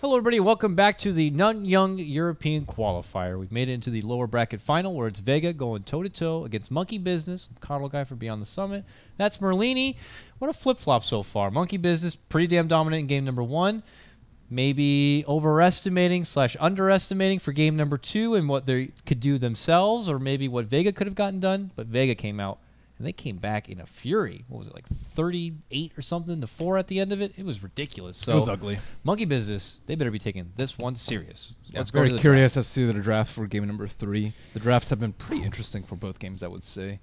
Hello, everybody. Welcome back to the Nanyang European Qualifier. We've made it into the lower bracket final where it's Vega going toe-to-toe against Monkey Business, Coddle Guy for Beyond the Summit. That's Merlini. What a flip-flop so far. Monkey Business, pretty damn dominant in game number 1. Maybe overestimating / underestimating for game number 2 and what they could do themselves, or maybe what Vega could have gotten done. But Vega came out, and they came back in a fury. What was it, like 38 or something to 4 at the end of it? It was ridiculous. So it was ugly. Monkey Business, they better be taking this one serious. Yeah, Let's very go to curious as to the draft for game number 3. The drafts have been pretty interesting for both games, I would say.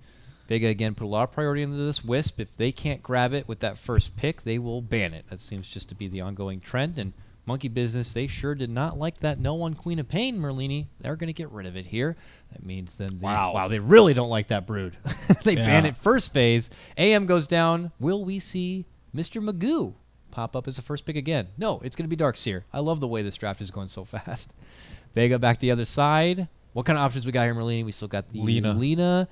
Vega, again, put a lot of priority into this Wisp. If they can't grab it with that first pick, they will ban it. That seems just to be the ongoing trend. And Monkey Business, they sure did not like that no one Queen of Pain, Merlini. They're going to get rid of it here. That means then they really don't like that brood. They ban it first phase. AM goes down. Will we see Mr. Magoo pop up as a first pick again? No, it's going to be Darkseer. I love the way this draft is going so fast. Vega back the other side. What kind of options we got here, Merlini? We still got the Lena.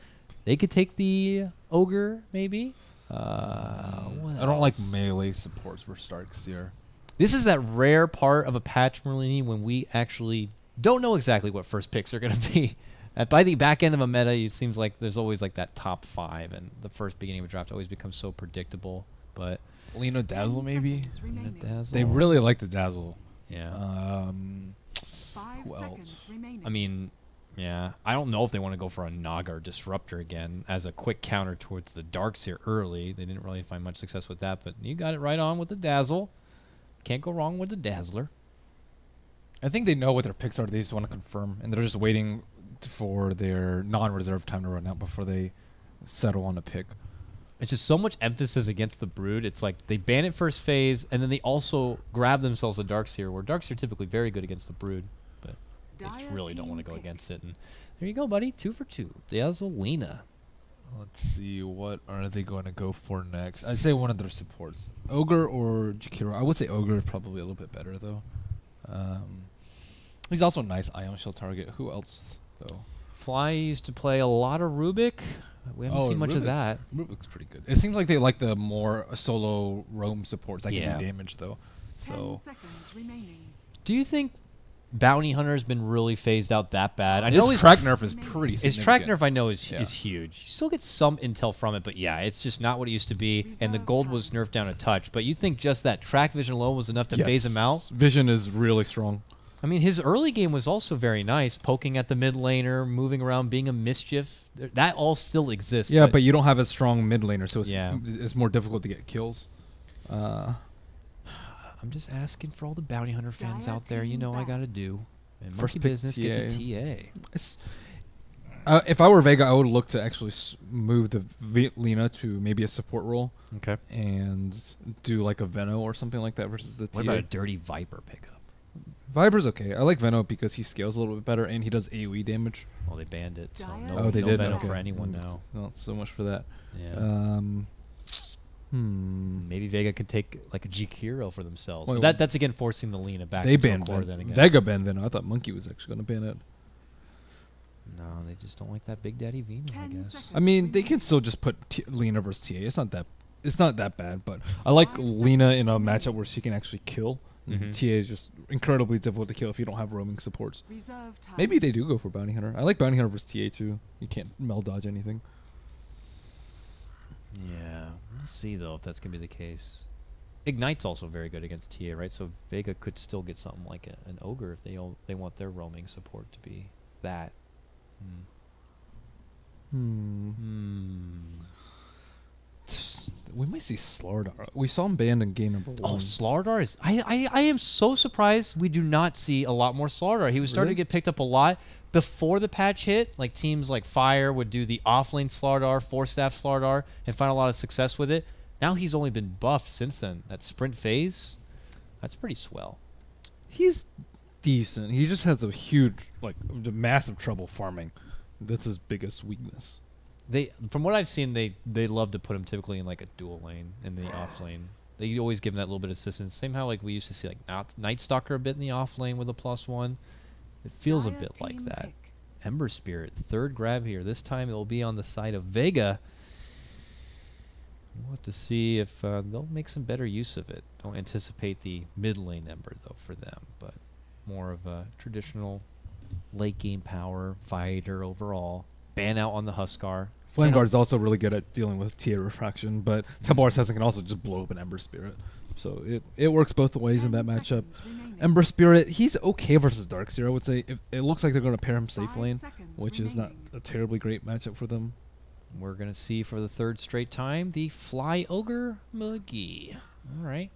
They could take the Ogre, maybe. I don't like melee supports for Darkseer. This is that rare part of a patch, Merlini, when we actually don't know exactly what first picks are going to be. By the back end of a meta, it seems like there's always like that top 5, and the first beginning of a draft always becomes so predictable. But Lena Dazzle, maybe? Lena Dazzle. They really like the Dazzle. Yeah. 5 seconds remaining. I mean, yeah. I don't know if they want to go for a Naga or Disruptor again as a quick counter towards the Darkseer early. They didn't really find much success with that, but you got it right on with the Dazzle. Can't go wrong with the Dazzler. I think they know what their picks are. They just want to confirm, and they're just waiting for their non-reserve time to run out before they settle on a pick. It's just so much emphasis against the Brood. It's like they ban it first phase, and then they also grab themselves a Darkseer, where Darkseer typically very good against the Brood, but they just really don't want to go against it. And there you go, buddy. 2 for 2. Dazzlina. Let's see, what are they going to go for next? I'd say one of their supports. Ogre or Jakiro. I would say Ogre is probably a little bit better, though. He's also a nice Ion Shell target. Who else, though? Fly used to play a lot of Rubik. We haven't seen much of that. Rubik's pretty good. It seems like they like the more solo roam supports that can do damage, though. 10 seconds remaining. Do you think Bounty Hunter has been really phased out that bad? I His know his track nerf is pretty significant. His track nerf, I know, is huge. You still get some intel from it, but yeah, it's just not what it used to be, and the gold was nerfed down a touch. But you think just that track vision alone was enough to phase him out? Vision is really strong. I mean, his early game was also very nice, poking at the mid laner, moving around, being a mischief. That all still exists. Yeah, but you don't have a strong mid laner, so it's more difficult to get kills. I'm just asking for all the Bounty Hunter fans out there. You know I got to do. And First Monkey pick Business, TA. get the TA. If I were Vega, I would look to actually move the Lena to maybe a support role. Okay. And do like a Veno or something like that versus the TA. What about a Dirty Viper pickup? Viper's okay. I like Veno because he scales a little bit better and he does AoE damage. Well, they banned it, so no, they no did? Venom Okay. for anyone now. Not so much for that. Yeah. Maybe Vega could take like a Jakiro for themselves. But that's again forcing the Lena back. They into banned core then again. Vega banned Veno. I thought Monkey was actually going to ban it. No, they just don't like that Big Daddy Veno, I guess. I mean, they can still just put Lena versus TA. It's not that bad, but I like Lena in a matchup where she can actually kill. TA is just incredibly difficult to kill if you don't have roaming supports. Maybe they do go for Bounty Hunter. I like Bounty Hunter versus TA too. You can't mel dodge anything. Yeah, we'll see though if that's gonna be the case. Ignite's also very good against TA, right? So Vega could still get something like an Ogre if they want their roaming support to be that. We might see Slardar. We saw him banned in game number 1. Oh, Slardar is... I am so surprised we do not see a lot more Slardar. He was starting to get picked up a lot before the patch hit. Like teams like Fire would do the offlane Slardar, 4-staff Slardar, and find a lot of success with it. Now he's only been buffed since then. That sprint phase, that's pretty swell. He's decent. He just has a huge, massive trouble farming. That's his biggest weakness. From what I've seen, they love to put him typically in like a dual lane in the off lane. They always give him that little bit of assistance. Same how like we used to see like Night Stalker a bit in the off lane with a +1. It feels a bit like that. Ember Spirit, 3rd grab here. This time it will be on the side of Vega. We'll have to see if they'll make some better use of it. Don't anticipate the mid lane Ember, though, for them, but more of a traditional late game power fighter overall. Ban out on the Huskar. Flame Guard is also really good at dealing with TA refraction, but Temple Assassin can also just blow up an Ember Spirit. So it works both ways in that matchup. Ember Spirit, he's okay versus Darkseer, I would say. It looks like they're going to pair him safe lane, which is not a terribly great matchup for them. We're going to see for the third straight time the Fly Ogre Moogie. All right.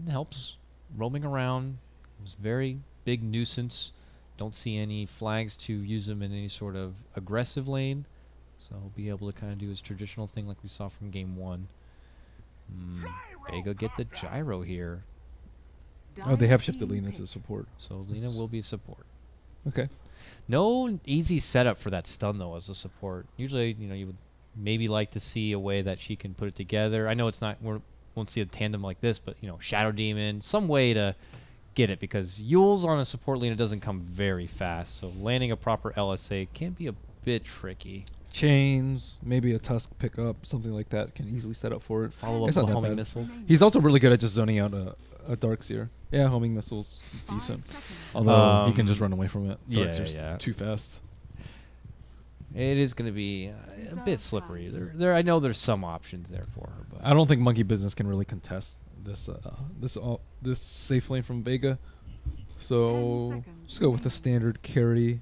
It helps. Roaming around. It was very big nuisance. Don't see any flags to use him in any sort of aggressive lane. So he'll be able to kind of do his traditional thing like we saw from game 1. Vega get the gyro here. Oh, they have shifted Lina to support. So Lina will be support. Okay. No easy setup for that stun, though, as a support. Usually, you would maybe like to see a way that she can put it together. I know it's not, we won't see a tandem like this, but, Shadow Demon, some way to get it, because Yule's on a support Lina doesn't come very fast. So landing a proper LSA can be a bit tricky. Chains, maybe a Tusk pickup, something like that can easily set up for it. Follow up It's with not a that homing bad. missile. He's also really good at just zoning out a Darkseer. Yeah, homing missile's decent. Although he can just run away from it. Darkseer's too fast. It is going to be a bit slippery. There, I know there's some options there for her, but I don't think Monkey Business can really contest this safe lane from Vega. So let's go with the standard carry.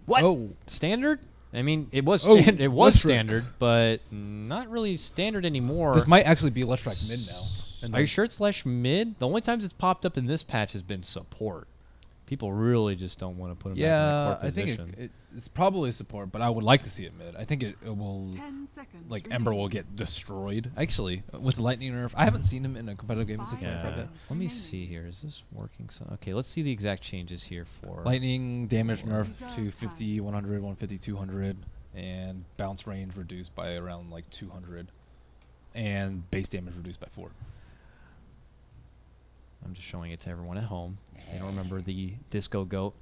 What? Oh, Standard? I mean, it was Oh, it was Leshrac. standard, but not really standard anymore. this might actually be Leshrac mid now. And Are you sure it's Lesh mid? The only times it's popped up in this patch has been support. People really just don't want to put him back in Yeah, that core I think position. it's probably support, but I would like to see it mid. I think it will, 10 seconds like, Ember will get destroyed. Actually, with the Lightning nerf, I haven't seen him in a competitive game. Five Yeah. seconds Let me remaining. see here. Is this working? Okay, let's see the exact changes here for Lightning damage nerf Reserve to time. 50, 100, 150, 200, and bounce range reduced by around like 200, and base damage reduced by 4. I'm just showing it to everyone at home. They don't remember the Disco Goat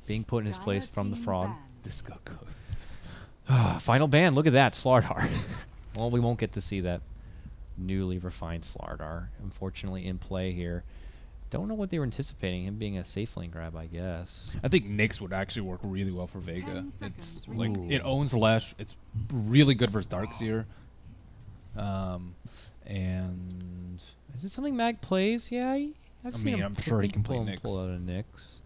being put in his place from the frog. Disco code. Final ban. Look at that, Slardar. Well, we won't get to see that newly refined Slardar, unfortunately, in play here. Don't know what they were anticipating, him being a safe lane grab, I guess. I think Nyx would actually work really well for Vega. 10 It's seconds like remaining. it owns Lash. It's really good versus Darkseer. And Is it something Mag plays? Yeah, I've I seen mean, him I'm sure he can play pull Nyx. out a Nyx.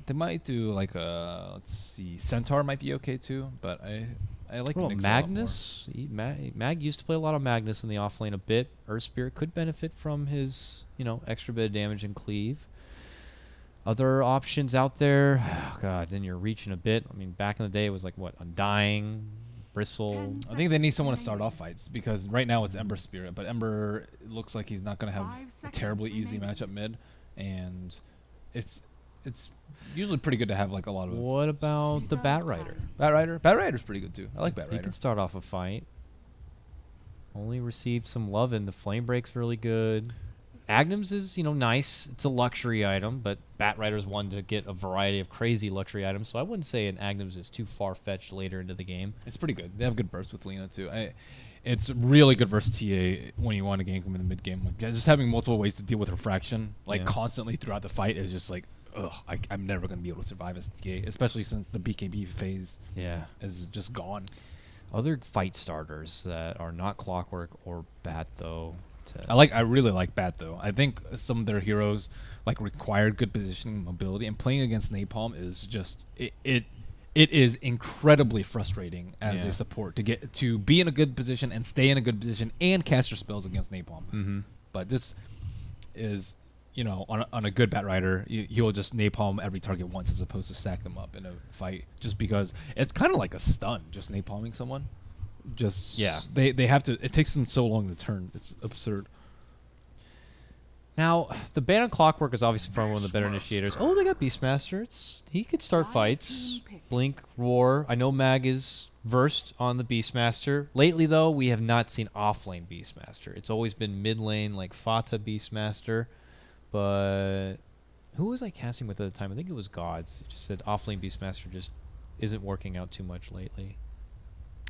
they might do like a, let's see, Centaur might be okay too, but I like What about Nyx Magnus? Mag used to play a lot of Magnus in the off lane a bit. Earth Spirit could benefit from his, extra bit of damage and cleave. Other options out there, oh God, then you're reaching a bit. I mean, back in the day, it was like, what, Undying, Bristle. 10 I think they need someone to start off fights, because right now it's Ember Spirit, but Ember looks like he's not going to have 5 a seconds terribly easy remaining. matchup mid, and it's usually pretty good to have like a lot of. What about the Bat Rider? Bat Rider's pretty good too. I like Bat He Rider. can start off a fight. Only received some love, and the Flame Break's really good. Agnum's is, nice. It's a luxury item, but Bat Rider's one to get a variety of crazy luxury items, so I wouldn't say an Agnum's is too far-fetched later into the game. It's pretty good. They have good burst with Lina too. It's really good versus TA when you want to gank them in the mid game. Like, just having multiple ways to deal with refraction, like Yeah. constantly throughout the fight, is just like, ugh, I'm never gonna be able to survive as TA, especially since the BKB phase Yeah. is just gone. Other fight starters that are not Clockwork or Bat, though. I really like Bat though. I think some of their heroes like require good positioning and mobility, and playing against Napalm is just it is incredibly frustrating as Yeah. a support to be in a good position and stay in a good position and cast your spells against Napalm. Mm-hmm. But this is, on a good Bat Rider, he'll just napalm every target once as opposed to stack them up in a fight, just because it's kind of like a stun, just napalming someone. Just Yeah. they have to. It takes them so long to turn. It's absurd. Now, the ban on Clockwork is obviously probably one of the better initiators. Oh, they got Beastmaster. He could start fights. Blink, Roar. I know Mag is versed on the Beastmaster. Lately, though, we have not seen off-lane Beastmaster. It's always been mid-lane, like Fata Beastmaster. But who was I casting with at the time? I think it was Gods. It just said off-lane Beastmaster just isn't working out too much lately.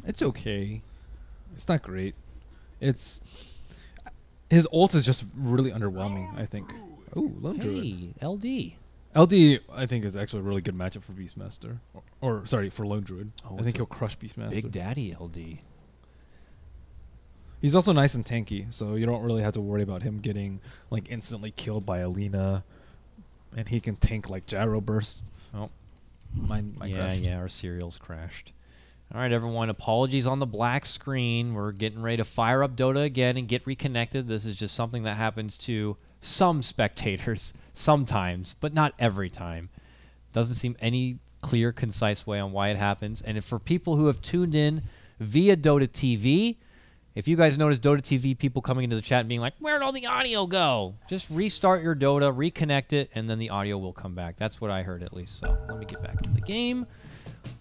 It's okay. It's not great. It's his ult is just really underwhelming, I think. Ooh, Lone Druid. Hey, LD. LD, I think, is actually a really good matchup for Beastmaster. Or sorry, for Lone Druid. Oh, I it's think a he'll crush Beastmaster. Big Daddy LD. He's also nice and tanky, so you don't really have to worry about him getting like instantly killed by Alina. And he can tank like gyro burst. Oh. Mine crashed. Yeah, our serial's crashed. All right, everyone, apologies on the black screen. We're getting ready to fire up Dota again and get reconnected. This is just something that happens to some spectators sometimes, but not every time. Doesn't seem any clear, concise way on why it happens. And if for people who have tuned in via Dota TV, if you guys notice Dota TV people coming into the chat and being like, where'd all the audio go? Just restart your Dota, reconnect it, and then the audio will come back. That's what I heard at least. So let me get back into the game.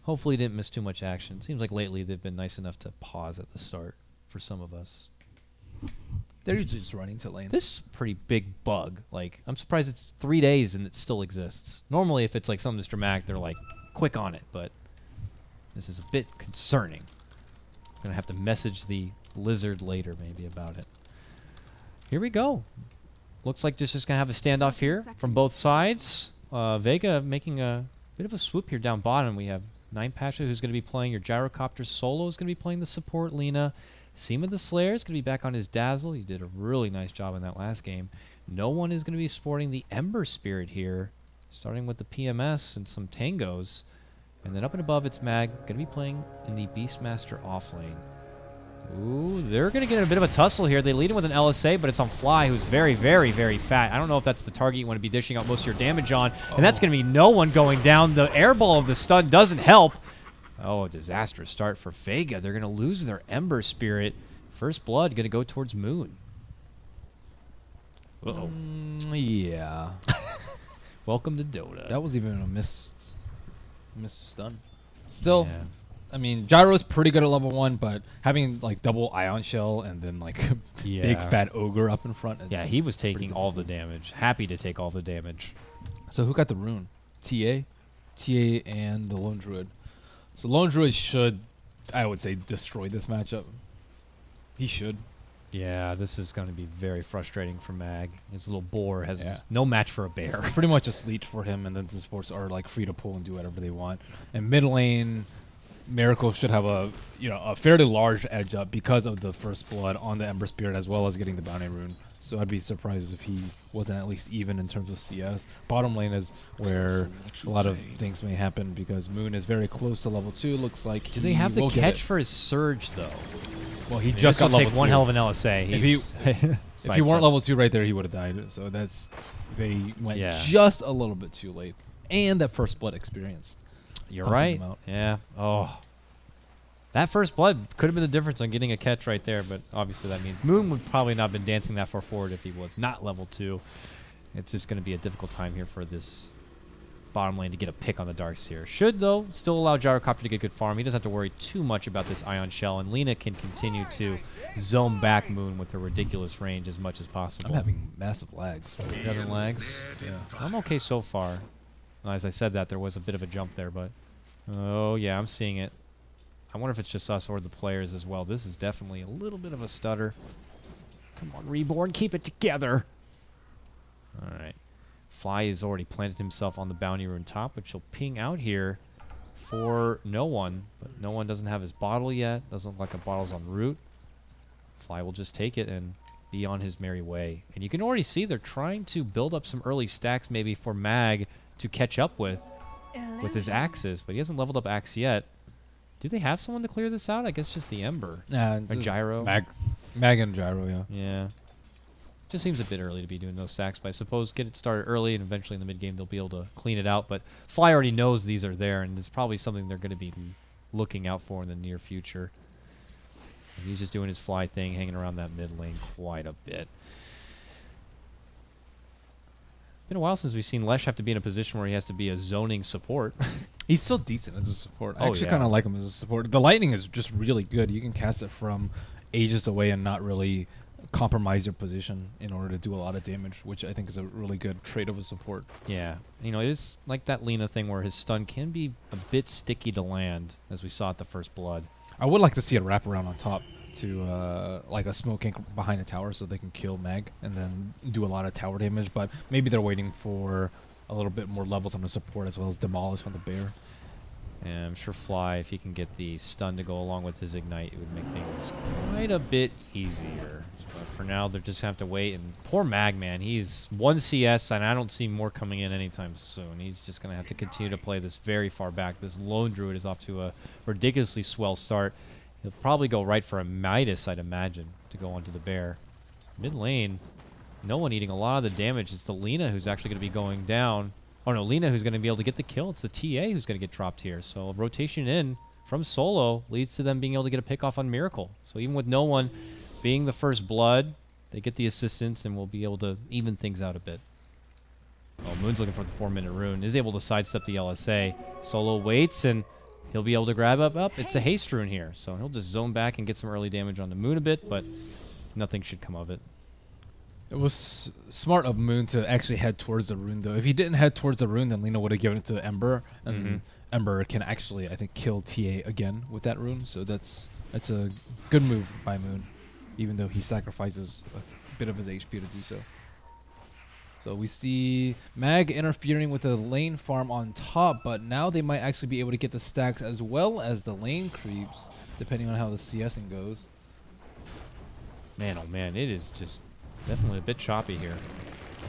Hopefully didn't miss too much action. Seems like lately they've been nice enough to pause at the start for some of us. They're usually just running to lane. This is a pretty big bug. Like, I'm surprised it's 3 days and it still exists. Normally, if it's like something that's dramatic, they're like, quick on it. But this is a bit concerning. I'm going to have to message the Blizzard later maybe about it. Here we go. Looks like this is going to have a standoff here from both sides. Vega making a bit of a swoop here down bottom. We have Nine Pasha, who's going to be playing your Gyrocopter solo, is going to be playing the support Lina. Seema the Slayer is going to be back on his Dazzle. He did a really nice job in that last game. No one is going to be sporting the Ember Spirit here, starting with the PMS and some Tangos. And then up and above, it's Mag, going to be playing in the Beastmaster offlane. Ooh, they're going to get a bit of a tussle here. They lead him with an LSA, but it's on Fly, who's very, very, very fat. I don't know if that's the target you want to be dishing out most of your damage on. And that's going to be no one going down. The airball of the stun doesn't help. Oh, a disastrous start for Vega. They're going to lose their Ember Spirit. First Blood going to go towards Moon. Uh-oh. Yeah. Welcome to Dota. That was even a missed stun. Still, Yeah. I mean, Gyro's pretty good at level 1, but having like double Ion Shell and then like Yeah. big fat ogre up in front. Yeah, he was taking all the damage. Happy to take all the damage. So who got the rune? TA? TA and the Lone Druid. So Lone Druid should, I would say, destroy this matchup. He should. Yeah, this is going to be very frustrating for Mag. His little boar has Yeah. no match for a bear. It's pretty much just leech for him, and then the supports are like free to pull and do whatever they want. And mid lane, Miracle should have a fairly large edge up because of the first blood on the Ember Spirit as well as getting the bounty rune. So I'd be surprised if he wasn't at least even in terms of CS. Bottom lane is where a lot of things may happen because Moon is very close to level 2. Looks like Do they have the catch for his Surge, though? Well, he Just just got will level take one 2. hell of an LSA. If he if he weren't level sidesteps. 2 right there, he would have died. So they went Yeah. just a little bit too late. And that first blood experience. You're helping right. him out. Yeah. Oh. That first blood could have been the difference on getting a catch right there, but obviously that means Moon would probably not have been dancing that far forward if he was not level 2. It's just going to be a difficult time here for this bottom lane to get a pick on the Darkseer. Should, though, still allow Gyrocopter to get good farm. He doesn't have to worry too much about this Ion Shell, and Lina can continue to zone back Moon with her ridiculous range as much as possible. I'm having massive lags. You're having lags? Yeah. I'm okay so far. As I said that, there was a bit of a jump there, but... Oh, yeah, I'm seeing it. I wonder if it's just us or the players as well. This is definitely a little bit of a stutter. Come on, Reborn, keep it together. All right. Fly has already planted himself on the bounty rune top, which he'll ping out here for no one. But no one doesn't have his bottle yet. Doesn't look like a bottle's en route. Fly will just take it and be on his merry way. And you can already see they're trying to build up some early stacks maybe for Mag to catch up with his axes. But he hasn't leveled up axe yet. Do they have someone to clear this out? I guess just the Ember. Nah, A Gyro. Mag and Gyro, yeah. Yeah. Just seems a bit early to be doing those stacks, but I suppose get it started early and eventually in the mid game they'll be able to clean it out. But Fly already knows these are there, and it's probably something they're going to be looking out for in the near future. And he's just doing his Fly thing, hanging around that mid lane quite a bit. It's been a while since we've seen Lesh have to be in a position where he has to be a zoning support. He's still decent as a support. I Oh, actually yeah. kind of like him as a support. The lightning is just really good. You can cast it from ages away and not really compromise your position in order to do a lot of damage, which I think is a really good trait of a support. Yeah. You know, it is like that Lina thing where his stun can be a bit sticky to land, as we saw at the first blood. I would like to see a wraparound on top to like a smoke ink behind a tower so they can kill Mag and then do a lot of tower damage. But maybe they're waiting for a little bit more levels on the support as well as demolish on the bear. And I'm sure Fly, if he can get the stun to go along with his ignite, it would make things quite a bit easier. But for now, they're just have to wait. And poor Mag, man, he's 1 CS, and I don't see more coming in anytime soon. He's just going to have to continue to play this very far back. This Lone Druid is off to a ridiculously swell start. He'll probably go right for a Midas, I'd imagine, to go onto the bear. Mid lane, no one eating a lot of the damage. It's the Lina who's actually going to be going down. Oh, no, Lina who's going to be able to get the kill. It's the TA who's going to get dropped here. So rotation in from Solo leads to them being able to get a pick off on Miracle. So even with no one being the first blood, they get the assistance and will be able to even things out a bit. Oh, Moon's looking for the 4-minute rune. Is able to sidestep the LSA. Solo waits and he'll be able to grab up. It's a haste rune here. So he'll just zone back and get some early damage on the Moon a bit, but nothing should come of it. It was smart of Moon to actually head towards the rune, though. If he didn't head towards the rune, then Lina would have given it to Ember, and Ember can actually, I think, kill TA again with that rune. So that's a good move by Moon, even though he sacrifices a bit of his HP to do so. So we see Mag interfering with the lane farm on top, but now they might actually be able to get the stacks as well as the lane creeps, depending on how the CSing goes. Man, oh man, it is just definitely a bit choppy here.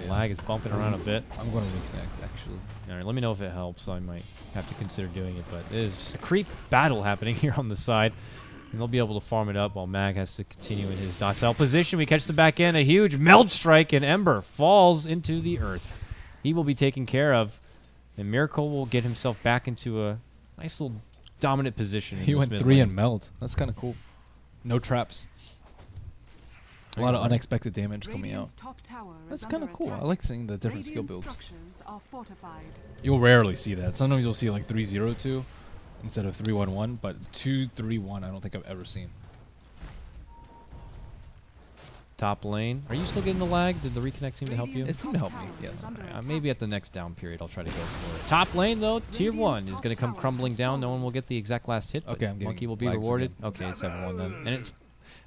The lag is bumping around a bit. I'm going to reconnect, actually. All right, let me know if it helps. I might have to consider doing it, but it is just a creep battle happening here on the side. And they'll be able to farm it up while Mag has to continue in his docile position. We catch the back end, a huge meld strike, and Ember falls into the earth. He will be taken care of, and Miracle will get himself back into a nice little dominant position. He went 3 and meld. That's kind of cool. No traps. A lot of unexpected damage coming out. That's kind of cool. I like seeing the different skill builds. You'll rarely see that. Sometimes you'll see like 3-0-2 instead of 3-1-1, but 2-3-1 I don't think I've ever seen. Top lane. Are you still getting the lag? Did the reconnect seem to help you? It seemed to help me, yes. Maybe at the next down period I'll try to go for it. Top lane, though, tier 1 is going to come crumbling down. No one will get the exact last hit. Okay, I'm getting Monkey will be rewarded. Again. Okay, it's everyone then. And it's,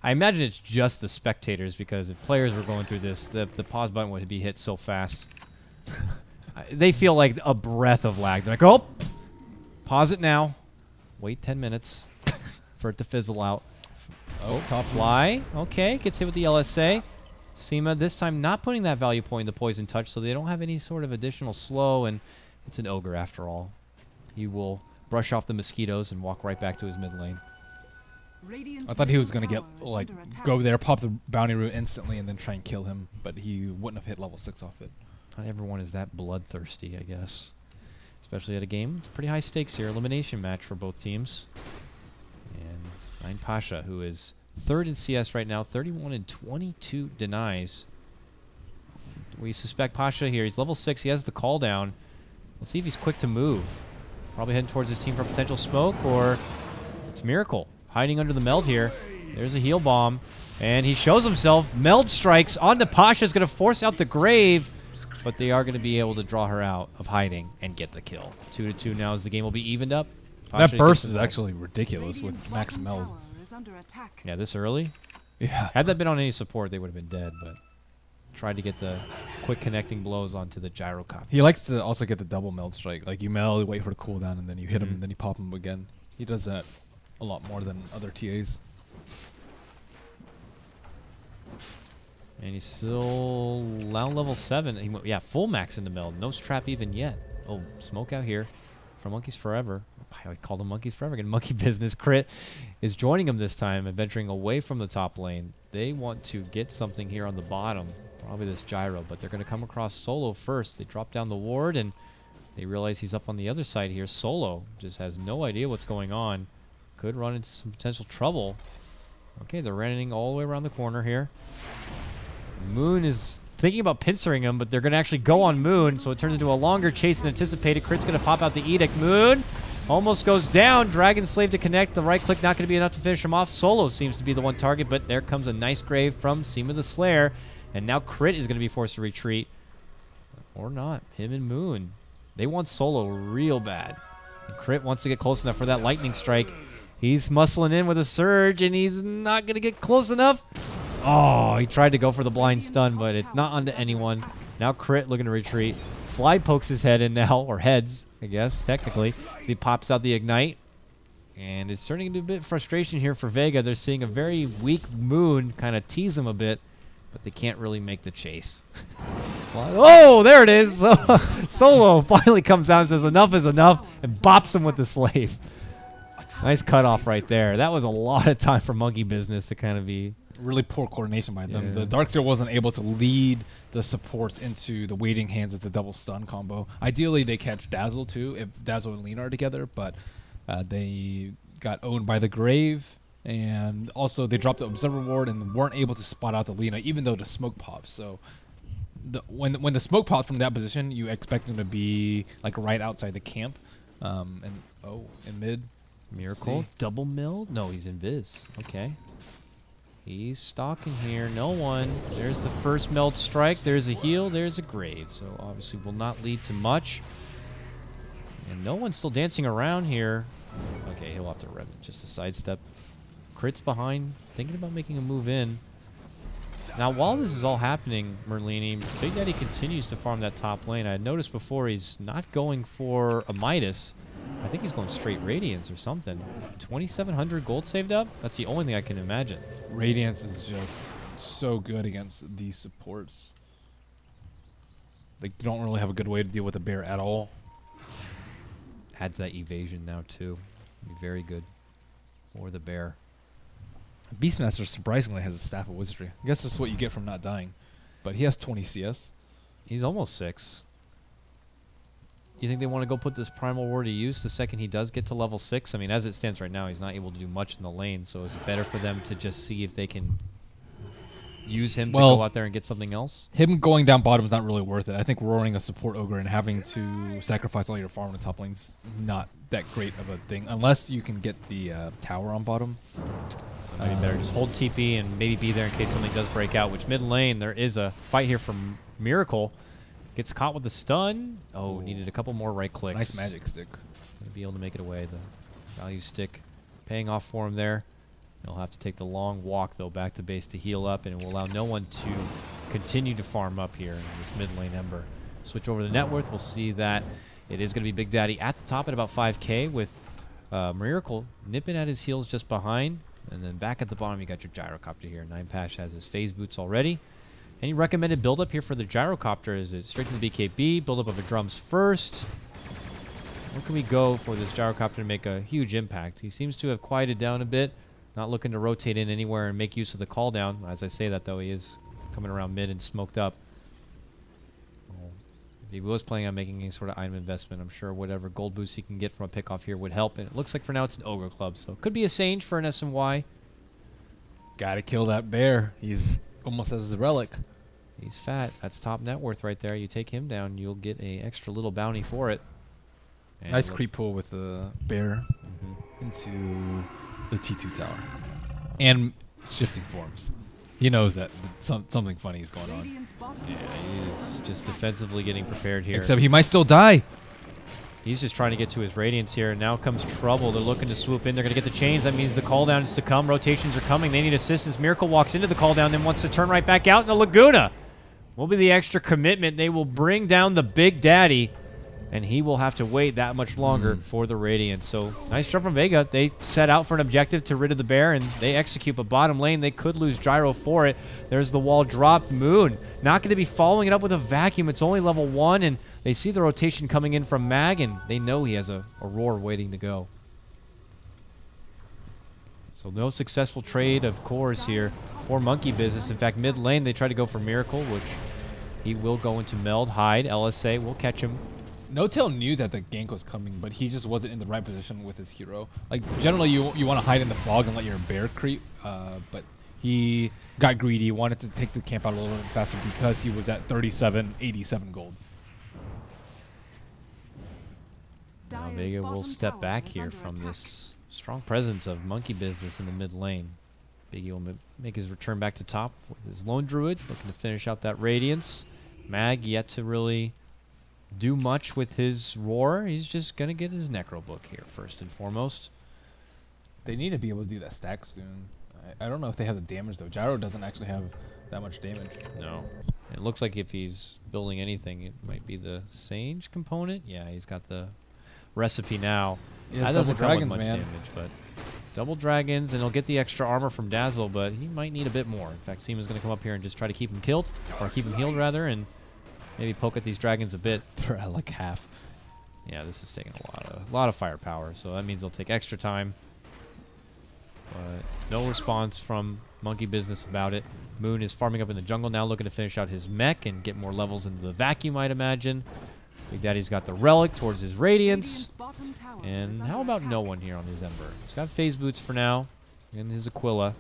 I imagine it's just the spectators, because if players were going through this, the pause button would be hit so fast. They feel like a breath of lag. They're like, oh, pause it now. Wait 10 minutes for it to fizzle out. Oh, top fly. Okay, gets hit with the LSA. Seema this time not putting that value point into Poison Touch, so they don't have any sort of additional slow, and it's an ogre after all. He will brush off the mosquitoes and walk right back to his mid lane. I thought he was going to get, like, go there, pop the bounty root instantly, and then try and kill him, but he wouldn't have hit level 6 off it. Not everyone is that bloodthirsty, I guess. Especially at a game. It's pretty high stakes here. Elimination match for both teams. And Nine Pasha, who is 3rd in CS right now, 31 and 22 denies. We suspect Pasha here. He's level 6. He has the call down. Let's see if he's quick to move. Probably heading towards his team for potential smoke, or it's Miracle hiding under the meld here. There's a heal bomb, and he shows himself. Meld strikes onto Pasha. Is going to force out the grave, but they are going to be able to draw her out of hiding and get the kill. 2-2 now as the game will be evened up. Pasha, that burst is actually ridiculous with max meld. Yeah, this early? Yeah. Had that been on any support, they would have been dead, but tried to get the quick connecting blows onto the gyrocopter. He likes to also get the double meld strike. Like, you meld, wait for the cooldown, and then you hit him, and then you pop him again. He does that a lot more than other TAs. And he's still down level 7. He went, yeah, full max into meld. No strap even yet. Oh, smoke out here from Monkeys Forever. I called him Monkeys Forever again. Monkey Business. Crit is joining him this time and venturing away from the top lane. They want to get something here on the bottom. Probably this gyro, but they're going to come across Solo first. They drop down the ward, and they realize he's up on the other side here. Solo just has no idea what's going on. Could run into some potential trouble. Okay, they're running all the way around the corner here. Moon is thinking about pincering him, but they're going to actually go on Moon, so it turns into a longer chase than anticipated. Crit's going to pop out the Edict. Moon almost goes down. Dragon Slave to connect. The right click not going to be enough to finish him off. Solo seems to be the one target, but there comes a nice grave from Seema the Slayer, and now Crit is going to be forced to retreat. Or not. Him and Moon. They want Solo real bad. And Crit wants to get close enough for that lightning strike. He's muscling in with a surge, and he's not going to get close enough. Oh, he tried to go for the blind stun, but it's not onto anyone. Now Crit looking to retreat. Fly pokes his head in now, or heads, I guess, technically, as he pops out the Ignite. And it's turning into a bit of frustration here for Vega. They're seeing a very weak Moon kind of tease him a bit, but they can't really make the chase. Oh, there it is. So, Solo finally comes out and says enough is enough and bops him with the slave. Nice cutoff right there. That was a lot of time for Monkey Business to kind of be... Really poor coordination by them. Yeah. The Darkseer wasn't able to lead the supports into the waiting hands at the double stun combo. Ideally, they catch Dazzle too if Dazzle and Lina are together, but they got owned by the Grave, and also they dropped the Observer Ward and weren't able to spot out the Lina, even though the smoke pops. So when the smoke pops from that position, you expect them to be like right outside the camp. In mid. Miracle, double milled? No, he's in Viz. Okay. He's stalking here. No one. There's the first meld strike. There's a heal. There's a grave. So obviously will not lead to much. And no one's still dancing around here. Okay, he'll have to rev it. Just a sidestep. Crit's behind. Thinking about making a move in. Now, while this is all happening, Merlini, Big Daddy continues to farm that top lane. I had noticed before he's not going for a Midas. I think he's going straight Radiance or something. 2,700 gold saved up? That's the only thing I can imagine. Radiance is just so good against these supports. They don't really have a good way to deal with a bear at all. Adds that evasion now, too. Be very good. Or the bear. Beastmaster surprisingly has a Staff of Wizardry. I guess this is what you get from not dying. But he has 20 CS. He's almost 6. You think they want to go put this Primal War to use the second he does get to level 6? I mean, as it stands right now, he's not able to do much in the lane, so is it better for them to just see if they can use him to go out there and get something else? Him going down bottom is not really worth it. I think roaring a support ogre and having to sacrifice all your farm in the top lane's not that great of a thing, unless you can get the tower on bottom. So maybe better just hold TP and maybe be there in case something does break out, which mid lane, there is a fight here from Miracle. Gets caught with the stun. Oh, needed a couple more right clicks. Nice magic stick. Gonna be able to make it away. The value stick paying off for him there. He'll have to take the long walk, though, back to base to heal up, and it will allow no one to continue to farm up here in this mid lane Ember. Switch over to the net worth. We'll see that it is going to be Big Daddy at the top at about 5K with Miracle nipping at his heels just behind. And then back at the bottom, you got your Gyrocopter here. 9Pash has his phase boots already. Any recommended build-up here for the Gyrocopter? Is it straight to the BKB, build-up of a drums first? Where can we go for this Gyrocopter to make a huge impact? He seems to have quieted down a bit, not looking to rotate in anywhere and make use of the call down. As I say that, though, he is coming around mid and smoked up. If he was planning on making any sort of item investment, I'm sure whatever gold boost he can get from a pickoff here would help. And it looks like for now it's an Ogre Club, so it could be a Sage for an SMY. Gotta kill that bear. He's almost as a relic. He's fat. That's top net worth right there. You take him down, you'll get a extra little bounty for it. And nice creep pull with the bear into the T2 tower. And shifting forms. He knows that something funny is going on. Yeah, he's just defensively getting prepared here. Except he might still die. He's just trying to get to his Radiance here. Now comes trouble. They're looking to swoop in. They're going to get the chains. That means the call down is to come. Rotations are coming. They need assistance. Miracle walks into the call down, then wants to turn right back out in the Laguna. Will be the extra commitment. They will bring down the Big Daddy, and he will have to wait that much longer for the Radiance. So nice job from Vega. They set out for an objective to rid of the bear, and they execute. But bottom lane, they could lose Gyro for it. There's the wall drop. Moon not going to be following it up with a vacuum. It's only level 1, and they see the rotation coming in from Mag, and they know he has a roar waiting to go. So no successful trade of cores here for Monkey Business. In fact, mid lane, they try to go for Miracle, which he will go into Meld, hide, LSA, will catch him. No-Tail knew that the gank was coming, but he just wasn't in the right position with his hero. Like, generally, you want to hide in the fog and let your bear creep, but he got greedy, wanted to take the camp out a little bit faster because he was at 87 gold. Now Vega will step back here from this strong presence of Monkey Business in the mid lane. Biggie will make his return back to top with his Lone Druid, looking to finish out that Radiance. Mag yet to really do much with his Roar. He's just going to get his Necro Book here first and foremost. They need to be able to do that stack soon. I don't know if they have the damage though. Gyro doesn't actually have that much damage. No. It looks like if he's building anything, it might be the Sage component. Yeah, he's got the recipe now. Yeah, That doesn't double come with dragons, much man. damage, but double dragons, and he'll get the extra armor from Dazzle, but he might need a bit more. In fact, Seema's going to come up here and just try to keep him killed, or keep him healed rather, and maybe poke at these dragons a bit. They're at like half. Yeah, this is taking a lot of firepower, so that means they'll take extra time. But no response from Monkey Business about it. Moon is farming up in the jungle now, looking to finish out his mech and get more levels into the vacuum, I'd imagine. Big Daddy's got the relic towards his Radiance. And how about no one here on his Ember? He's got Phase Boots for now, and his Aquila.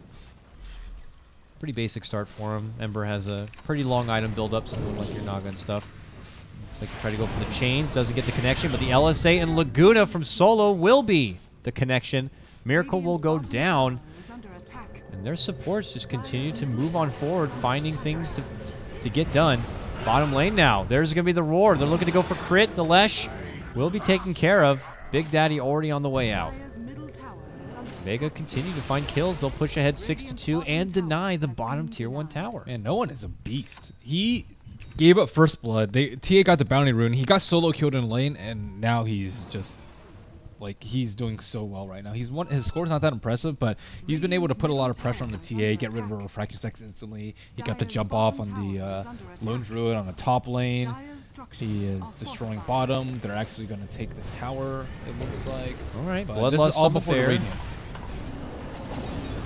Pretty basic start for him. Ember has a pretty long item build-up, so like your Naga and stuff. Looks like he tried to go for the chains, doesn't get the connection, but the LSA and Laguna from Solo will be the connection. Miracle will go down, and their supports just continue to move on forward, finding things to get done. Bottom lane now. There's going to be the Roar. They're looking to go for crit. The Lesh will be taken care of. Big Daddy already on the way out. Vega continue to find kills. They'll push ahead 6-2 and deny the bottom tier 1 tower. Man, no one is a beast. He gave up first blood. TA got the bounty rune. He got solo killed in lane, and now he's just like he's doing so well right now. His score's not that impressive, but he's been able to put a lot of pressure on the TA, get rid of a refraction sex instantly. He got the jump off on the lone druid on the top lane. He is destroying bottom. They're actually going to take this tower, it looks like. All right, but this is all before the Radiance.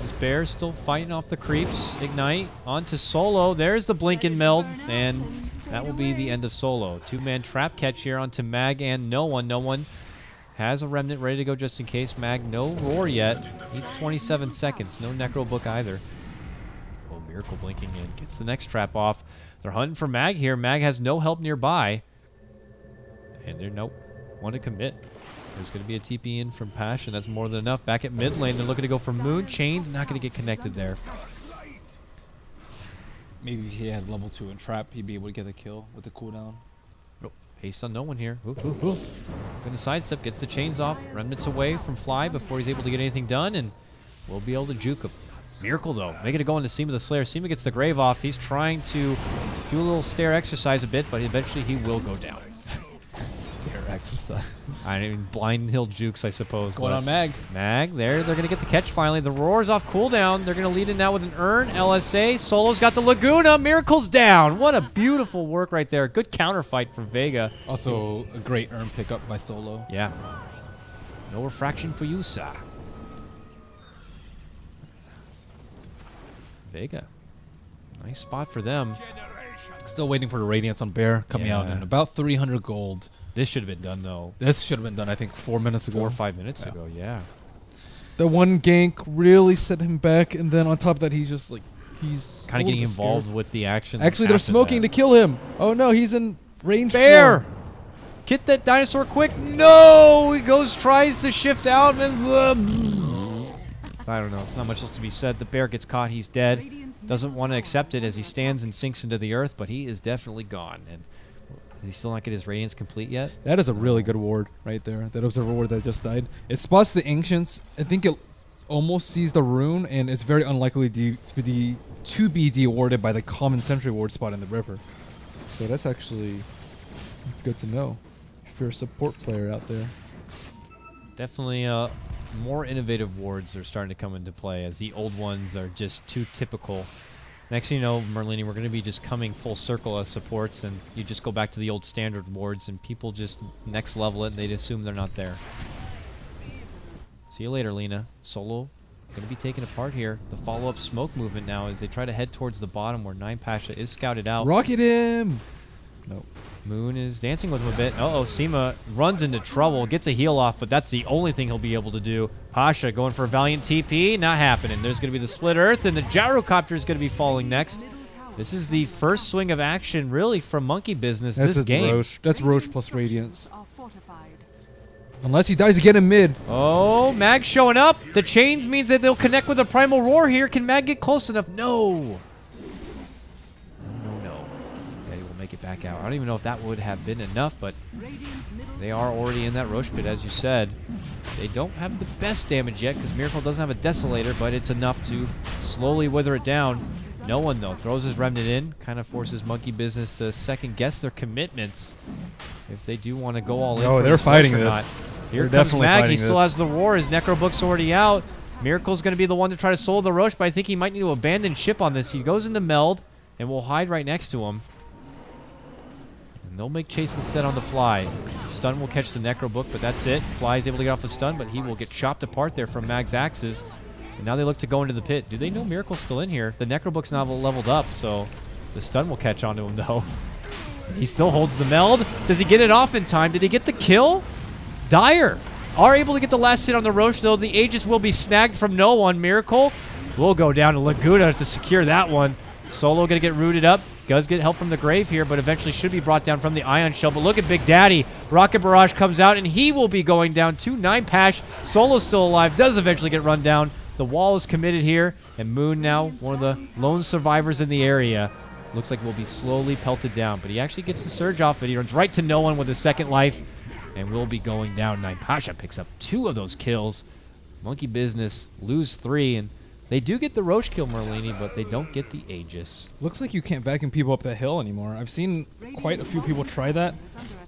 This bear still fighting off the creeps. Ignite onto Solo. There's the blink and meld, and that will be the end of Solo. Two-man trap catch here onto Mag and No One. No One has a remnant ready to go just in case. Mag, no roar yet. Needs 27 seconds. No Necro Book either. Oh, Miracle blinking in. Gets the next trap off. They're hunting for Mag here. Mag has no help nearby. And they're nope. Want to commit. There's going to be a TP in from Passion. That's more than enough. Back at mid lane, they're looking to go for Moon. Chains not going to get connected there. Maybe if he had level 2 and trap, he'd be able to get a kill with the cooldown. Oh, haste on No One here. Ooh, ooh, ooh. Going to sidestep, gets the chains off. Remnants away from Fly before he's able to get anything done, and we'll be able to juke him. Miracle, though. Making it go into Seema the Slayer. Seema gets the Grave off. He's trying to do a little stair exercise a bit, but eventually he will go down. Stair exercise. I mean, blind hill jukes, I suppose. Going on Mag. Mag, there. They're going to get the catch finally. The Roar's off cooldown. They're going to lead in now with an Urn. LSA. Solo's got the Laguna. Miracle's down. What a beautiful work right there. Good counter fight from Vega. Also, a great Urn pickup by Solo. Yeah. No refraction for you, sir. Vega. Nice spot for them. Still waiting for the Radiance on Bear coming out in about 300 gold. This should have been done, though. This should have been done, I think, 4 minutes ago. 4 or 5 minutes ago, yeah. The one gank really set him back, and then on top of that, he's just like, he's kind of getting involved with the action. Actually, they're smoking to kill him. Oh no, he's in range. Bear! Flow. Get that dinosaur quick. No! He tries to shift out, and I don't know. There's not much else to be said. The bear gets caught. He's dead. Doesn't want to accept it as he stands and sinks into the earth, but he is definitely gone. And does he still not get his Radiance complete yet? That is a really good ward right there. That Observer ward that just died. It spots the Ancients. I think it almost sees the rune, and it's very unlikely to be de-warded by the common sentry ward spot in the river. So that's actually good to know if you're a support player out there. Definitely more innovative wards are starting to come into play, as the old ones are just too typical. Next thing you know, Merlini, we're going to be just coming full circle as supports, and you just go back to the old standard wards, and people just next level it, and they assume they're not there. See you later, Lena. Solo going to be taken apart here. The follow-up smoke movement now as they try to head towards the bottom where 9 Pasha is scouted out. Rocket him! Nope. Moon is dancing with him a bit. Uh-oh, Seema runs into trouble, gets a heal off, but that's the only thing he'll be able to do. Pasha going for a Valiant TP, not happening. There's going to be the Split Earth, and the Gyrocopter is going to be falling next. This is the first swing of action, really, from Monkey Business this game. Roche. That's Roche plus Radiance. Unless he dies again in mid. Oh, Mag showing up. The chains means that they'll connect with a Primal Roar here. Can Mag get close enough? No. Get back out. I don't even know if that would have been enough, but Radiant's middle they are already in that Roche pit, as you said. They don't have the best damage yet because Miracle doesn't have a Desolator, but it's enough to slowly wither it down. No one, though, throws his Remnant in, kind of forces Monkey Business to second-guess their commitments if they do want to go all in. Oh, for they're this fighting Roche or this. not. They're Here comes definitely Mag. He fighting still this. has the Roar. His Necrobook's already out. Miracle's going to be the one to try to solo the Roche, but I think he might need to abandon ship on this. He goes into Meld and will hide right next to him. And they'll make chase instead on the Fly. Stun will catch the Necrobook, but that's it. Fly is able to get off the stun, but he will get chopped apart there from Mag's axes. And now they look to go into the pit. Do they know Miracle's still in here? The Necrobook's now leveled up, so the stun will catch onto him, though. He still holds the Meld. Does he get it off in time? Did he get the kill? Dire are able to get the last hit on the Roche, though. The Aegis will be snagged from no one. Miracle will go down to Laguna to secure that one. Solo going to get rooted up. Does get help from the grave here, but eventually should be brought down from the Ion Shell. But look at Big Daddy. Rocket Barrage comes out, and he will be going down to 9 Pash. Solo's still alive. Does eventually get run down. The wall is committed here, and Moon now one of the lone survivors in the area. Looks like will be slowly pelted down, but he actually gets the surge off it. He runs right to no one with a second life, and will be going down. 9 Pasha picks up 2 of those kills. Monkey Business lose 3, and they do get the Roche kill, Merlini, but they don't get the Aegis. Looks like you can't vacuum people up that hill anymore. I've seen quite a few people try that,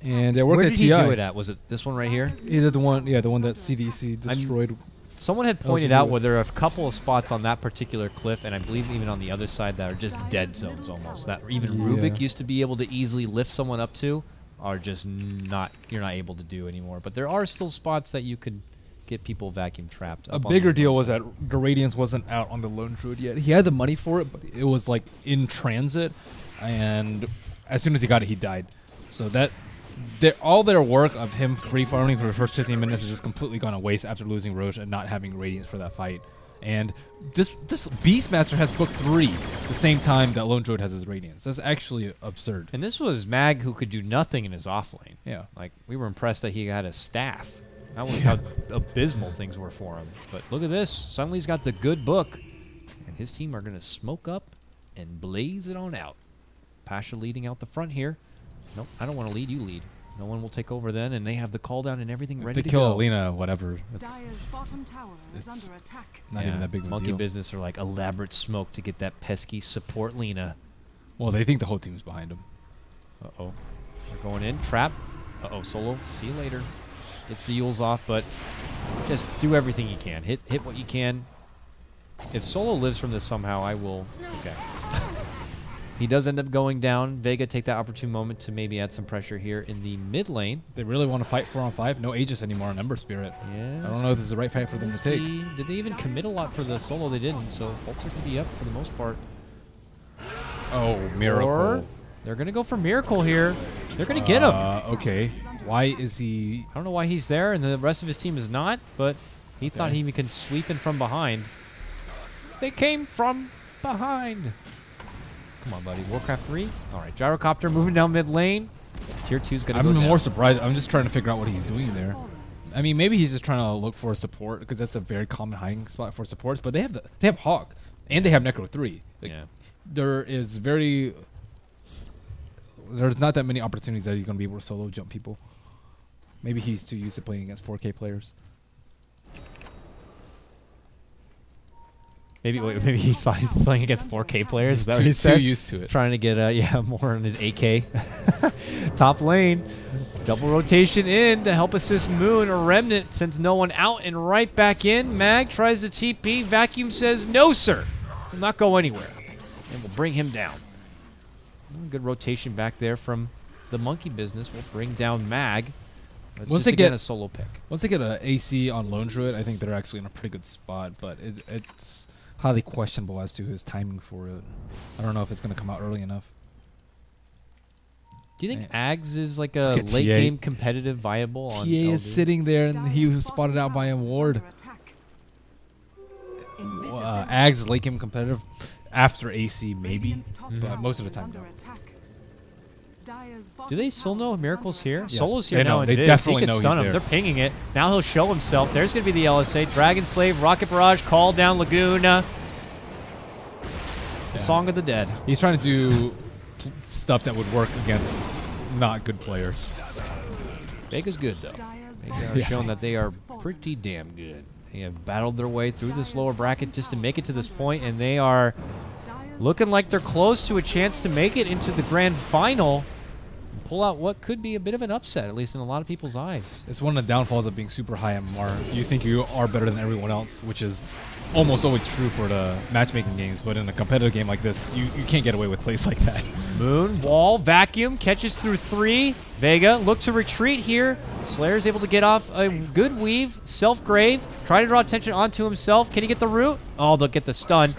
and it worked Where at did TI. he do it at? Was it this one right here? Either the one, yeah, the one that CDC destroyed. Someone had pointed out where there are a couple of spots on that particular cliff, and I believe even on the other side that are just dead zones almost. That even Rubik used to be able to easily lift someone up to, are just not, you're not able to do anymore. But there are still spots that you could get people vacuum trapped. A bigger deal was that the Radiance wasn't out on the Lone Druid yet. He had the money for it, but it was like in transit, and as soon as he got it, he died. So that all their work of him free farming for the first 15 minutes is just completely gone to waste after losing Roche and not having Radiance for that fight. And this Beastmaster has book 3 the same time that Lone Druid has his Radiance. That's actually absurd. And this was Mag who could do nothing in his off lane. Yeah. Like, we were impressed that he had a staff. That was how abysmal things were for him. But look at this. Suddenly he's got the good book. And his team are going to smoke up and blaze it on out. Pasha leading out the front here. Nope, I don't want to lead. You lead. No one will take over then, and they have the call down and everything ready to go. If they kill Alina, whatever. Dire's bottom tower is under attack. Not even that big of a Monkey deal. Business are like elaborate smoke to get that pesky support Lina. Well, they think the whole team's behind him. Uh-oh. They're going in. Trap. Uh-oh, Solo. See you later. Gets the Yules off, but just do everything you can. Hit what you can. If Solo lives from this somehow, I will... Okay. He does end up going down. Vega take that opportune moment to maybe add some pressure here in the mid lane. They really want to fight 4-on-5. No Aegis anymore on Ember Spirit. Yeah. I don't know if this is the right fight for them to take. Did they even commit a lot for the Solo? They didn't, so ults are going to be up for the most part. Oh, Miracle. Or they're going to go for Miracle here. They're going to get him. Okay. Why is he... I don't know why he's there and the rest of his team is not, but he thought he could sweep in from behind. They came from behind. Come on, buddy. Warcraft 3. All right, Gyrocopter moving down mid lane. Tier 2's going to go I'm down. more surprised. I'm just trying to figure out what he's doing there. I mean, maybe he's just trying to look for support because that's a very common hiding spot for supports. But they have Hawk and they have Necro 3. Like, Yeah. There's not that many opportunities that he's going to be able to solo jump people. Maybe he's too used to playing against 4K players. Maybe he's playing against 4K players. Is that what Too he said? used to it. Trying to get more on his AK. Top lane. Double rotation in to help assist Moon. A Remnant sends no one out and right back in. Mag tries to TP. Vacuum says, no, sir. Will not go anywhere. And we'll bring him down. Good rotation back there from the Monkey Business. We'll bring down Mag. Once they get get a solo pick. Once they get an AC on Lone Druid, I think they're actually in a pretty good spot. But it's highly questionable as to his timing for it. I don't know if it's going to come out early enough. Do you think Ags is like a Look at late TA. game competitive viable on TA is LD? sitting there and he was spotted out by a ward. Ags is late game competitive after AC maybe, but most of the time no. Do they still know Miracle's here? Yes. Solo's here They now know. in They Viz. definitely He know can he's stun him. there. They're pinging it. Now he'll show himself. There's going to be the LSA. Dragon Slave, Rocket Barrage, call down Laguna. The Song of the Dead. He's trying to do stuff that would work against not good players. Vega's good, though. Vega are shown that they are pretty damn good. They have battled their way through this lower bracket just to make it to this point, and they are looking like they're close to a chance to make it into the grand final and pull out what could be a bit of an upset, at least in a lot of people's eyes. It's one of the downfalls of being super high MMR. You think you are better than everyone else, which is almost always true for the matchmaking games, but in a competitive game like this, you can't get away with plays like that. Moon, wall, vacuum, catches through 3. Vega look to retreat here. Slayer's able to get off a good weave. Self-grave, trying to draw attention onto himself. Can he get the root? Oh, they'll get the stun.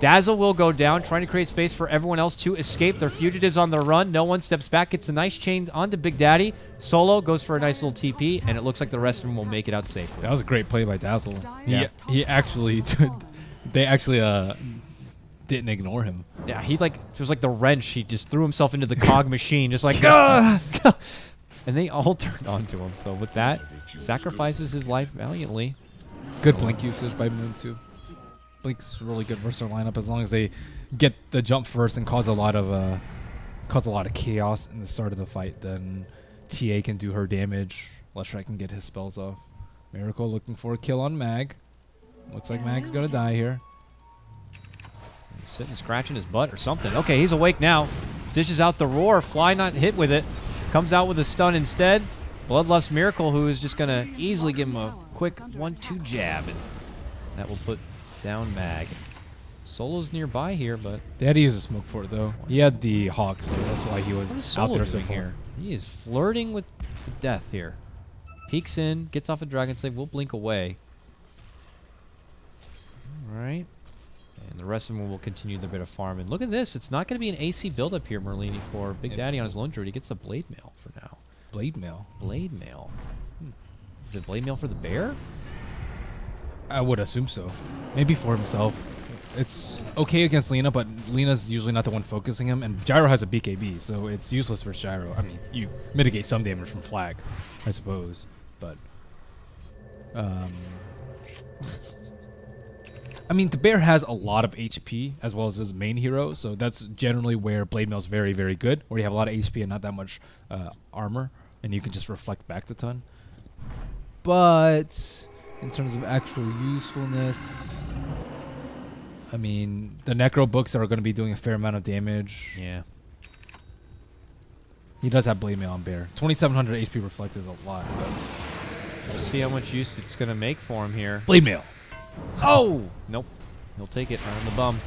Dazzle will go down, trying to create space for everyone else to escape. They're fugitives on the run. No one steps back. Gets a nice chain onto Big Daddy. Solo goes for a nice little TP, and it looks like the rest of them will make it out safely. That was a great play by Dazzle. Yeah. He actually, they actually didn't ignore him. Yeah, he like, it was like the wrench. He just threw himself into the cog machine, just like, ah! And they all turned onto him. So with that, sacrifices his life valiantly. Good blink usage by Moon too. Blink's really good versus their lineup as long as they get the jump first and cause a lot of chaos in the start of the fight. Then TA can do her damage. Leshrac can get his spells off. Miracle looking for a kill on Mag. Looks like Mag's gonna die here. He's sitting scratching his butt or something. Okay, he's awake now. Dishes out the roar. Fly not hit with it. Comes out with a stun instead. Bloodlust Miracle, who is just gonna easily give him a quick 1-2 jab, and that will put down Mag. Solo's nearby here, but They had to use a smoke for it though. He had the Hawk, so that's why he what is was Solo out there so doing far. here? He is flirting with death here. Peeks in, gets off a Dragon Slave. We'll blink away. All right. And the rest of them will continue their bit of farm. And look at this. It's not going to be an AC build-up here, Merlini, for Big Daddy on his lone druid. He gets a Blade Mail for now. Blade Mail. Blade Mail. Is it Blade Mail for the bear? I would assume so. Maybe for himself. It's okay against Lina, but Lina's usually not the one focusing him, and Gyro has a BKB, so it's useless versus Gyro. I mean, you mitigate some damage from flag, I suppose, but I mean, the bear has a lot of HP as well as his main hero, so that's generally where Blade Mail's very, very good, where you have a lot of HP and not that much armor, and you can just reflect back the ton. But in terms of actual usefulness, I mean, the Necro books are going to be doing a fair amount of damage. Yeah. He does have Blade Mail on Bear. 2,700 HP Reflect is a lot, but We'll see how much use it's going to make for him here. Blade Mail. Oh! Nope. He'll take it right on the bum.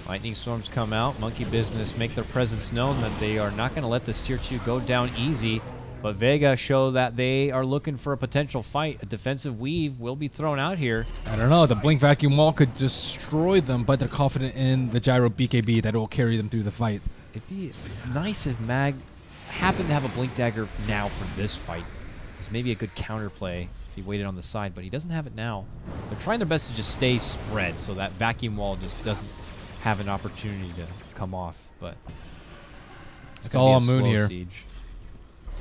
Lightning Storms come out. Monkey Business make their presence known that they are not going to let this Tier 2 go down easy. But Vega show that they are looking for a potential fight. A defensive weave will be thrown out here. I don't know. The Blink Vacuum Wall could destroy them, but they're confident in the Gyro BKB that it will carry them through the fight. It'd be nice if Mag happened to have a Blink Dagger now for this fight. It's maybe a good counterplay if he waited on the side, but he doesn't have it now. They're trying their best to just stay spread so that Vacuum Wall just doesn't have an opportunity to come off. But It's all on Moon slow here. siege.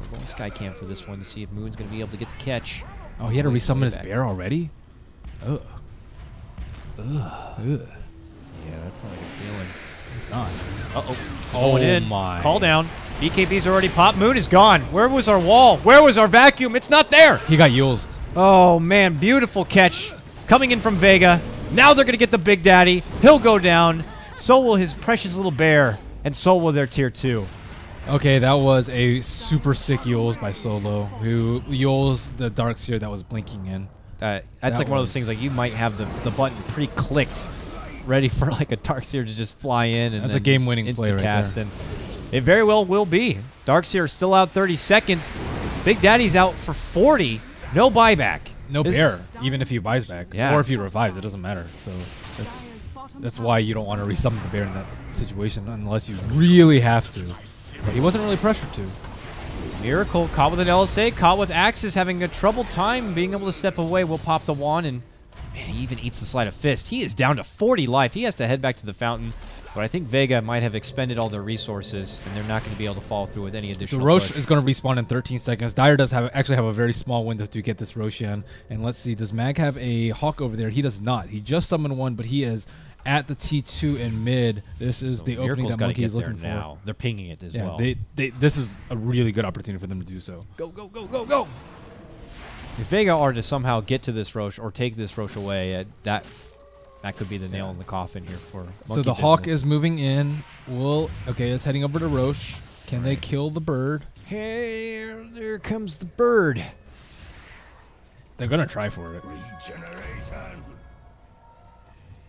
We're going Sky Cam for this one to see if Moon's going to be able to get the catch. Oh, he had to resummon his Back. bear already? Ugh. Ugh. Yeah, that's not a good feeling. It's not. Uh-oh. Oh Going in. my. Call down. BKB's already popped. Moon is gone. Where was our wall? Where was our vacuum? It's not there. He got Yulesed. Oh, man. Beautiful catch. Coming in from Vega. Now they're going to get the Big Daddy. He'll go down. So will his precious little bear. And so will their Tier 2. Okay, that was a super sick Yules by Solo, who Yules the Darkseer that was blinking in. That's That like one of those was- things, like you might have the button pre-clicked, ready for like a Darkseer to just fly in. And That's then a game-winning play right insta-cast, there. And it very well will be. Darkseer still out 30 seconds. Big Daddy's out for 40. No buyback. No This- bear, even if he buys back. Yeah. Or if he revives, it doesn't matter. So that's why you don't want to resummon the bear in that situation unless you really have to. But he wasn't really pressured to. Miracle caught with an LSA, caught with Axis, having a troubled time being able to step away. Will pop the wand, and man, he even eats the Sleight of Fist. He is down to 40 life. He has to head back to the fountain. But I think Vega might have expended all their resources, and they're not going to be able to follow through with any So additional Rosh push. is going to respawn in 13 seconds. Dyer does actually have a very small window to get this Roshan. And let's see, does Mag have a Hawk over there? He does not. He just summoned one, but he is at the T2 in mid. This is So the opening Miracle's that gotta Monkey get is there looking for. now. They're pinging it as well. This is a really good opportunity for them to do so. Go, go, go, go, go! If Vega are to somehow get to this Roche or take this Roche away, that could be the nail in the coffin here for Monkey So the Hawk is moving in. Okay, it's heading over to Roche. Can they kill the bird? Hey, there comes the bird. They're gonna try for it.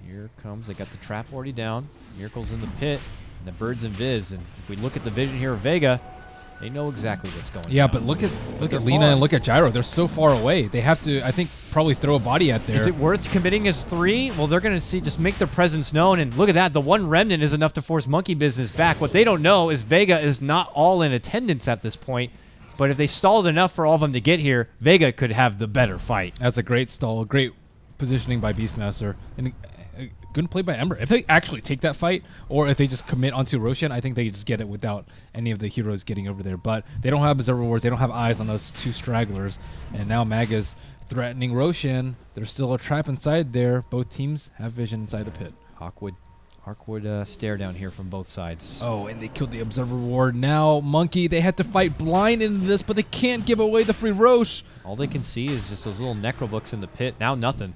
Here comes. They got the trap already down. Miracle's in the pit, and the bird's in Viz. And if we look at the vision here of Vega, they know exactly what's going on. Yeah, but look at Lina and look at Gyro. They're so far away. They have to, I think, probably throw a body at there. Is it worth committing as 3? Well, they're going to just make their presence known. And look at that. The one remnant is enough to force Monkey Business back. What they don't know is Vega is not all in attendance at this point. But if they stalled enough for all of them to get here, Vega could have the better fight. That's a great stall. Great positioning by Beastmaster. And good play by Ember. If they actually take that fight, or if they just commit onto Roshan, I think they just get it without any of the heroes getting over there. But they don't have Berserker Wars. They don't have eyes on those 2 stragglers. And now Mag is threatening Roshan. There's still a trap inside there. Both teams have vision inside the pit. Hawkwood stare down here from both sides. Oh, and they killed the Observer Ward. Now, Monkey, they had to fight blind into this, but they can't give away the free Roche. All they can see is just those little necro books in the pit. Now nothing.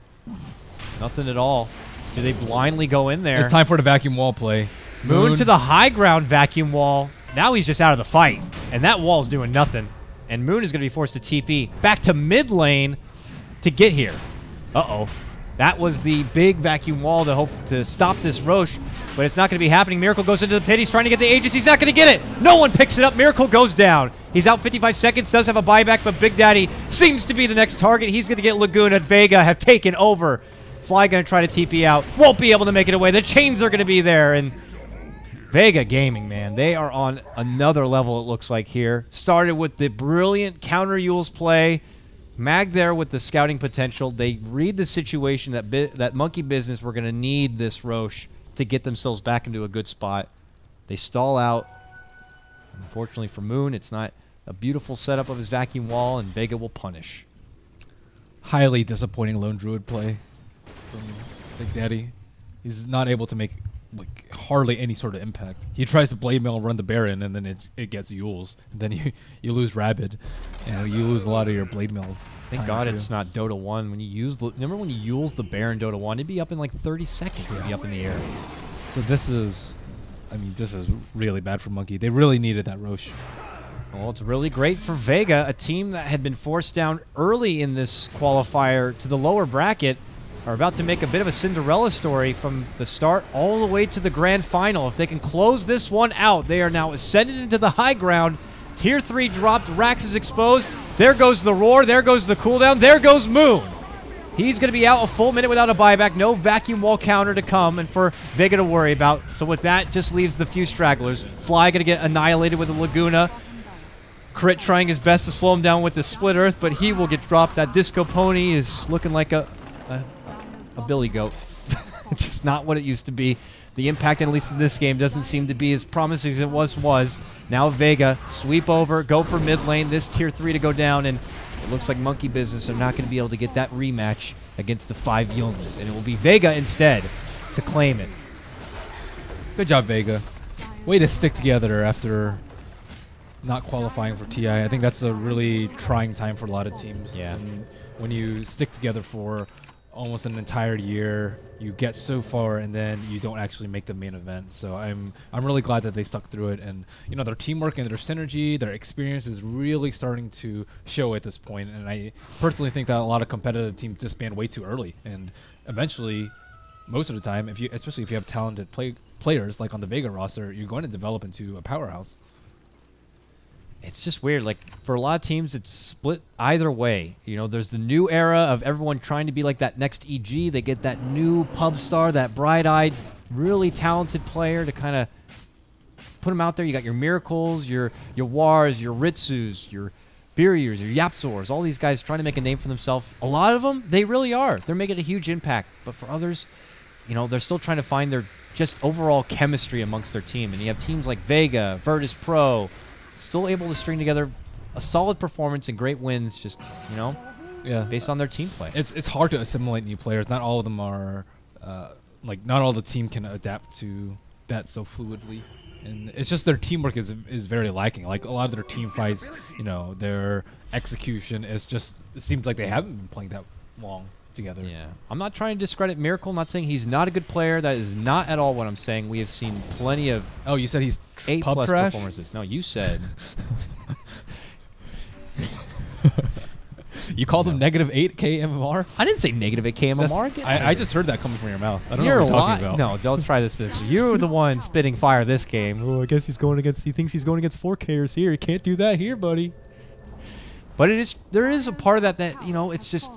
Nothing at all. Do they blindly go in there? It's time for the vacuum wall play. Moon to the high ground vacuum wall. Now he's just out of the fight. And that wall's doing nothing. And Moon is going to be forced to TP back to mid lane to get here. Uh-oh. That was the big vacuum wall to hope to stop this Roche, but it's not going to be happening. Miracle goes into the pit. He's trying to get the Aegis. He's not going to get it. No one picks it up. Miracle goes down. He's out 55 seconds, does have a buyback, but Big Daddy seems to be the next target. He's going to get Laguna. Vega have taken over. Fly going to try to TP out. Won't be able to make it away. The chains are going to be there, and Vega Gaming, man, they are on another level, it looks like here. Started with the brilliant counter Yules play. Mag there with the scouting potential. They read the situation that Monkey Business were going to need this Roche to get themselves back into a good spot. They stall out. Unfortunately for Moon, it's not a beautiful setup of his vacuum wall, and Vega will punish. Highly disappointing lone druid play from Big Daddy. He's not able to make like hardly any sort of impact. He tries to blade mail, run the Baron, and then it gets Yules. And then you lose Rabid, and you lose a lot of your blade mail. Thank God it's not Dota 1. When you use remember when you Yules the Baron Dota 1, it'd be up in like 30 seconds. It'd be up in the air. So this is really bad for Monkey. They really needed that Roche. Well, it's really great for Vega, a team that had been forced down early in this qualifier to the lower bracket, are about to make a bit of a Cinderella story from the start all the way to the grand final. If they can close this one out, they are now ascended into the high ground. Tier 3 dropped, Rax is exposed. There goes the roar, there goes the cooldown, there goes Moon. He's going to be out a full minute without a buyback, no vacuum wall counter to come and for Vega to worry about. So with that, just leaves the few stragglers. Fly going to get annihilated with a Laguna. Crit trying his best to slow him down with the Split Earth, but he will get dropped. That Disco Pony is looking like a billy goat. It's just not what it used to be. The impact, at least in this game, doesn't seem to be as promising as it was. Now Vega, sweep over, go for mid lane, this tier 3 to go down, and it looks like Monkey Business are not going to be able to get that rematch against the 5 Yuns, and it will be Vega instead to claim it. Good job, Vega. Way to stick together after not qualifying for TI. I think that's a really trying time for a lot of teams. Yeah. And when you stick together for almost an entire year, you get so far and then you don't actually make the main event. So I'm really glad that they stuck through it, and their teamwork and their synergy, their experience is really starting to show at this point. And I personally think that a lot of competitive teams disband way too early, and eventually, most of the time, especially if you have talented players like on the Vega roster, you're going to develop into a powerhouse. It's just weird. Like, for a lot of teams, it's split either way. There's the new era of everyone trying to be like that next EG. They get that new pub star, that bright-eyed, really talented player to kind of put them out there. You got your Miracles, your Wars, your Ritsus, your Biriers, your Yapzors, all these guys trying to make a name for themselves. A lot of them, they really are. They're making a huge impact. But for others, they're still trying to find their just overall chemistry amongst their team. And you have teams like Vega, Virtus Pro, still able to string together a solid performance and great wins, just based on their team play. It's hard to assimilate new players. Not all of them are like not all the team can adapt to that so fluidly, and it's just their teamwork is very lacking. Like a lot of their team fights, you know, their execution is just, it seems like they haven't been playing that long together. Yeah, I'm not trying to discredit Miracle. I'm not saying he's not a good player. That is not at all what I'm saying. We have seen plenty of Oh, you said he's A+ pub trash? performances. No, you said. You called him -8 KMMR? I didn't say negative at KMMR. Get out of I here. just heard that coming from your mouth. I don't You're know what you're talking li- about. No, don't try this business. You're the one spitting fire this game. Oh, I guess he thinks he's going against 4Kers here. He can't do that here, buddy. But there is a part of that, you know, it's just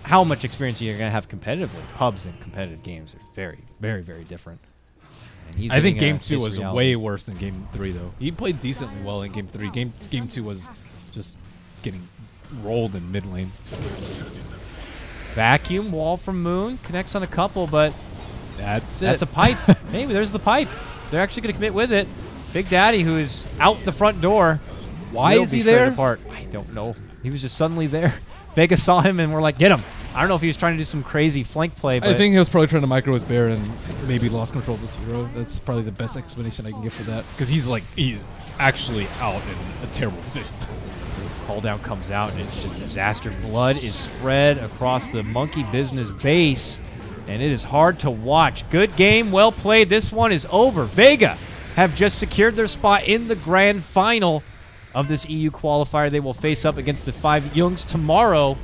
how much experience you're going to have competitively. Pubs and competitive games are very, very, very different. And he's I think living Game 2 his was reality. way worse than Game 3, though. He played decently well in Game 3. Game 2 was just getting rolled in mid lane. Vacuum wall from Moon connects on a couple, but That's it. that's a pipe. Hey, there's the pipe. They're actually going to commit with it. Big Daddy, who is out the front door. Why will is be he shredded there? Apart. I don't know. He was just suddenly there. Vega saw him and we're like, get him. I don't know if he was trying to do some crazy flank play, but I think he was probably trying to micro his bear and maybe lost control of his hero. That's probably the best explanation I can give for that. Because he's actually out in a terrible position. call down comes out and it's just disaster. Blood is spread across the Monkey Business base, and it is hard to watch. Good game, well played. This one is over. Vega have just secured their spot in the grand final of this EU qualifier. They will face up against the 5 Youngs tomorrow.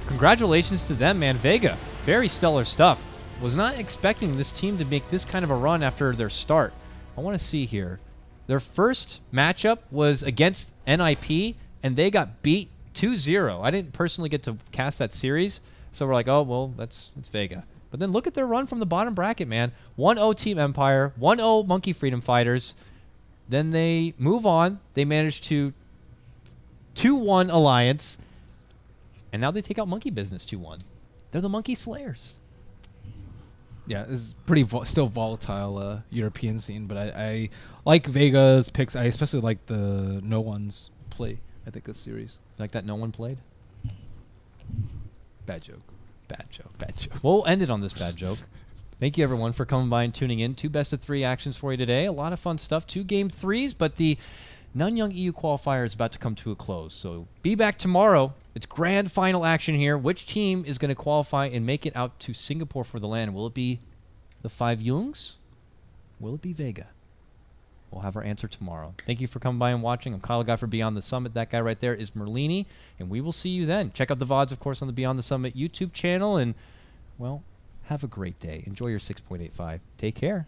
Congratulations to them, man. Vega, very stellar stuff. Was not expecting this team to make this kind of a run after their start. I want to see here. Their first matchup was against NIP, and they got beat 2-0. I didn't personally get to cast that series, so we're like, oh, well, it's Vega. But then look at their run from the bottom bracket, man. 1-0 Team Empire, 1-0 Monkey Freedom Fighters. Then they move on. They managed to 2-1 Alliance, and now they take out Monkey Business 2-1. They're the Monkey Slayers. Yeah, it's pretty still volatile European scene, but I like Vega's picks. I especially like the no one's play. I think this series. Like that no one played? Bad joke. Bad joke. Bad joke. We'll end it on this bad joke. Thank you, everyone, for coming by and tuning in. 2 best-of-3 actions for you today. A lot of fun stuff. 2 game 3s, but the Nanyang EU qualifier is about to come to a close. So be back tomorrow. It's grand final action here. Which team is going to qualify and make it out to Singapore for the LAN? Will it be the 5 Youngs? Will it be Vega? We'll have our answer tomorrow. Thank you for coming by and watching. I'm Kyle, the guy for Beyond the Summit. That guy right there is Merlini, and we will see you then. Check out the VODs, of course, on the Beyond the Summit YouTube channel, and, well, have a great day. Enjoy your 6.85. Take care.